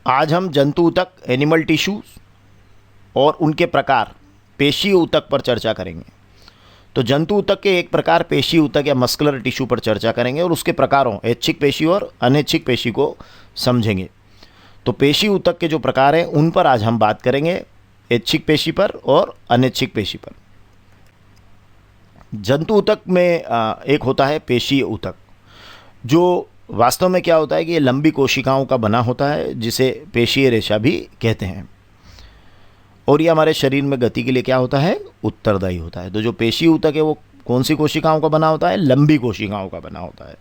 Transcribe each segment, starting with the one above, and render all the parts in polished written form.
आज हम जंतु ऊतक एनिमल टिश्यूज और उनके प्रकार पेशी ऊतक पर चर्चा करेंगे। तो जंतु ऊतक के एक प्रकार पेशी ऊतक या मस्कुलर टिश्यू पर चर्चा करेंगे और उसके प्रकारों ऐच्छिक पेशी और अनैच्छिक पेशी को समझेंगे। तो पेशी ऊतक के जो प्रकार हैं उन पर आज हम बात करेंगे, ऐच्छिक पेशी पर और अनैच्छिक पेशी पर। जंतु ऊतक में एक होता है पेशी ऊतक, जो वास्तव में क्या होता है कि ये लंबी कोशिकाओं का बना होता है, जिसे पेशीय रेशा भी कहते हैं। और ये हमारे शरीर में गति के लिए क्या होता है, उत्तरदायी होता है। तो जो पेशी ऊतक है वो कौन सी कोशिकाओं का बना होता है, लंबी कोशिकाओं का बना होता है,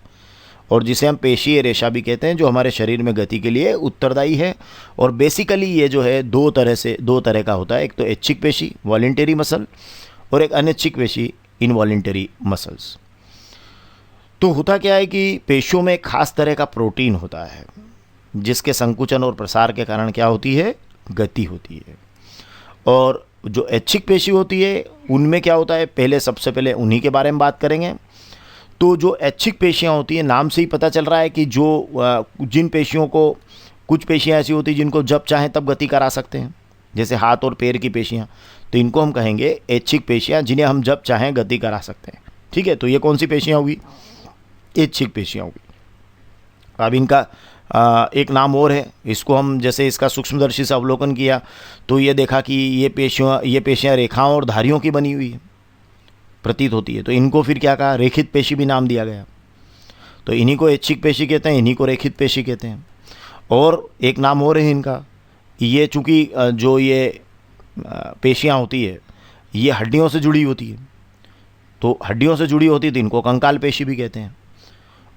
और जिसे हम पेशीय रेशा भी कहते हैं, जो हमारे शरीर में गति के लिए उत्तरदायी है। और बेसिकली ये जो है दो तरह का होता है। एक तो ऐच्छिक पेशी वॉलेंटरी मसल और एक अनैच्छिक पेशी इनवॉलेंटरी मसल्स। तो होता क्या है कि पेशियों में एक खास तरह का प्रोटीन होता है, जिसके संकुचन और प्रसार के कारण क्या होती है, गति होती है। और जो ऐच्छिक पेशी होती है उनमें क्या होता है, सबसे पहले उन्हीं के बारे में बात करेंगे। तो जो ऐच्छिक पेशियां होती हैं, नाम से ही पता चल रहा है कि जिन पेशियों को, कुछ पेशियां ऐसी होती हैं जिनको जब चाहें तब गति करा सकते हैं, जैसे हाथ और पैर की पेशियां, तो इनको हम कहेंगे ऐच्छिक पेशियां, जिन्हें हम जब चाहें गति करा सकते हैं। ठीक है, तो ये कौन सी पेशियां होगी, ऐच्छिक पेशियां होगी। अब इनका एक नाम और है, इसको हम जैसे इसका सूक्ष्मदर्शी से अवलोकन किया तो ये देखा कि ये पेशियां रेखाओं और धारियों की बनी हुई है, प्रतीत होती है। तो इनको फिर क्या कहा, रेखित पेशी भी नाम दिया गया। तो इन्हीं को ऐच्छिक पेशी कहते हैं, इन्हीं को रेखित पेशी कहते हैं। और एक नाम और है इनका, ये चूँकि जो ये पेशियां होती है ये हड्डियों से जुड़ी होती है, तो हड्डियों से जुड़ी होती है तो इनको कंकाल पेशी भी कहते हैं।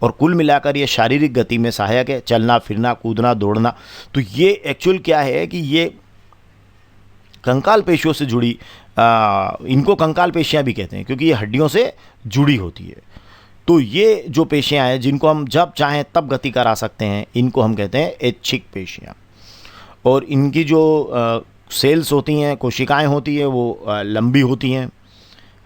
और कुल मिलाकर ये शारीरिक गति में सहायक है, चलना फिरना कूदना दौड़ना। तो ये एक्चुअल क्या है कि ये कंकाल पेशियों से जुड़ी, इनको कंकाल पेशियां भी कहते हैं क्योंकि ये हड्डियों से जुड़ी होती है। तो ये जो पेशियां हैं जिनको हम जब चाहें तब गति करा सकते हैं, इनको हम कहते हैं ऐच्छिक पेशियां। और इनकी जो सेल्स होती हैं, कोशिकाएं होती है, वो लंबी होती हैं,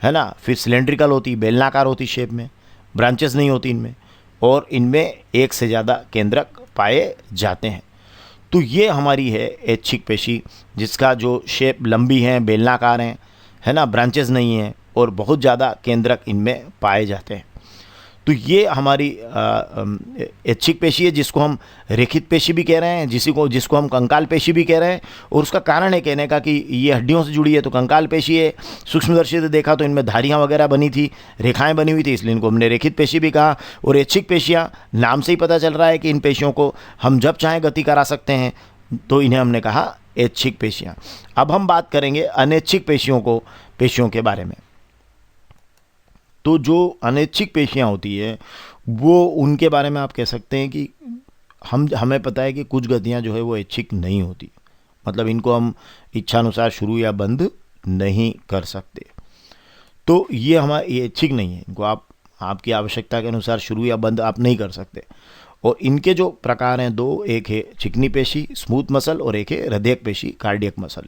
है ना, फिर सिलेंड्रिकल होती, बेलनाकार होती शेप में, ब्रांचेस नहीं होती इनमें, और इनमें एक से ज़्यादा केंद्रक पाए जाते हैं। तो ये हमारी है ऐच्छिक पेशी, जिसका जो शेप लंबी है, बेलनाकार हैं, है ना, ब्रांचेस नहीं हैं, और बहुत ज़्यादा केंद्रक इनमें पाए जाते हैं। तो ये हमारी ऐच्छिक पेशी है, जिसको हम रेखित पेशी भी कह रहे हैं, जिसको हम कंकाल पेशी भी कह रहे हैं। और उसका कारण है कहने का कि ये हड्डियों से जुड़ी है तो कंकाल पेशी है। सूक्ष्मदर्शी से देखा तो इनमें धारियाँ वगैरह बनी थी, रेखाएं बनी हुई थी, इसलिए इनको हमने रेखित पेशी भी कहा। और ऐच्छिक पेशियाँ, नाम से ही पता चल रहा है कि इन पेशियों को हम जब चाहें गति करा सकते हैं, तो इन्हें हमने कहा ऐच्छिक पेशियाँ। अब हम बात करेंगे अनैच्छिक पेशियों के बारे में। तो जो अनैच्छिक पेशियां होती है वो, उनके बारे में आप कह सकते हैं कि हमें पता है कि कुछ गतियां जो है वो ऐच्छिक नहीं होती, मतलब इनको हम इच्छानुसार शुरू या बंद नहीं कर सकते। तो ये हमारे ऐच्छिक नहीं है, इनको आप आपकी आवश्यकता के अनुसार शुरू या बंद आप नहीं कर सकते। और इनके जो प्रकार हैं दो, एक है चिकनी पेशी स्मूथ मसल और एक है हृदयक पेशी कार्डियक मसल।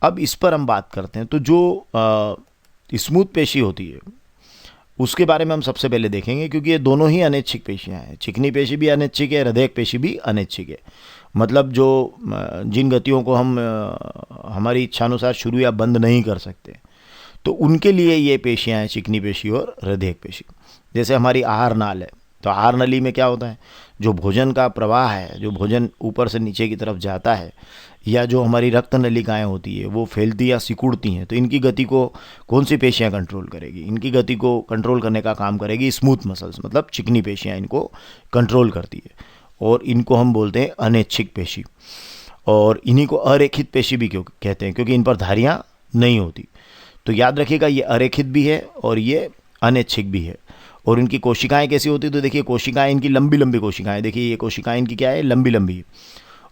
अब इस पर हम बात करते हैं। तो जो स्मूथ पेशी होती है उसके बारे में हम सबसे पहले देखेंगे, क्योंकि ये दोनों ही अनैच्छिक पेशियां हैं। चिकनी पेशी भी अनैच्छिक है, हृदयक पेशी भी अनैच्छिक है। मतलब जो जिन गतियों को हम हमारी इच्छानुसार शुरू या बंद नहीं कर सकते, तो उनके लिए ये पेशियां हैं, चिकनी पेशी और हृदयक पेशी। जैसे हमारी आहार नाल है, तो आहार नली में क्या होता है, जो भोजन का प्रवाह है, जो भोजन ऊपर से नीचे की तरफ जाता है, या जो हमारी रक्त नलिकाएँ होती है वो फैलती या सिकुड़ती हैं, तो इनकी गति को कौन सी पेशियां कंट्रोल करेगी, इनकी गति को कंट्रोल करने का काम करेगी स्मूथ मसल्स, मतलब चिकनी पेशियां इनको कंट्रोल करती है। और इनको हम बोलते हैं अनैच्छिक पेशी। और इन्हीं को अरेखित पेशी भी क्यों कहते हैं, क्योंकि इन पर धारियाँ नहीं होती। तो याद रखिएगा, ये अरेखित भी है और ये अनैच्छिक भी है। और इनकी कोशिकाएं कैसी होती है, तो देखिए कोशिकाएं इनकी लंबी लंबी कोशिकाएं, देखिए ये कोशिकाएं इनकी क्या है, लंबी लंबी।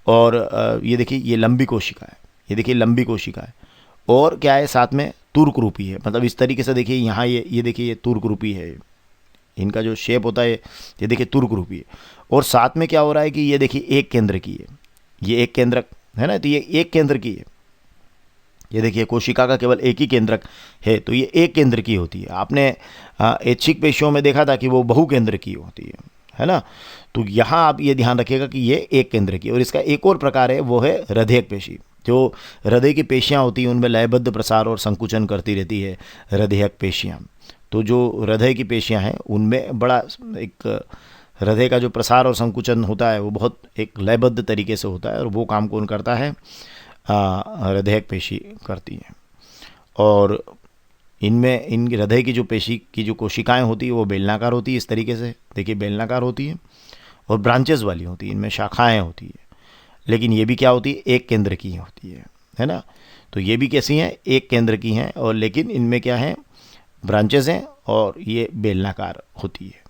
और ये देखिए ये लंबी कोशिका है, ये देखिए लंबी कोशिका है। और क्या है, साथ में तुर्क रूपी है, मतलब इस तरीके से देखिए यहाँ ये देखिए ये तुर्क रूपी है, इनका जो शेप होता है ये देखिए तुर्क रूपी है। और साथ में क्या हो रहा है कि ये देखिए एक केंद्र की है, ये एक केंद्रक है ना, तो ये एक केंद्र की है। ये देखिए कोशिका का केवल एक ही केंद्रक है, तो ये एक केंद्र की होती है। आपने ऐच्छिक पेशियों में देखा था कि वो बहुकेंद्र की होती है ना। तो यहाँ आप ये ध्यान रखिएगा कि ये एक केंद्र की, और इसका एक और प्रकार है वो है हृदयक पेशी। जो हृदय की पेशियाँ होती हैं उनमें लयबद्ध प्रसार और संकुचन करती रहती है हृदयक पेशियाँ। तो जो हृदय की पेशियाँ हैं उनमें बड़ा एक हृदय का जो प्रसार और संकुचन होता है वो बहुत एक लयबद्ध तरीके से होता है, और वो काम कौन करता है, हृदयक पेशी करती है। और इनमें इन हृदय की जो पेशी की जो कोशिकाएं होती है वो बेलनाकार होती है, इस तरीके से देखिए बेलनाकार होती है और ब्रांचेस वाली होती है, इनमें शाखाएं होती है। लेकिन ये भी क्या होती है, एक केंद्र की होती है ना। तो ये भी कैसी हैं, एक केंद्र की हैं, और लेकिन इनमें क्या है, ब्रांचेस हैं और ये बेलनाकार होती है।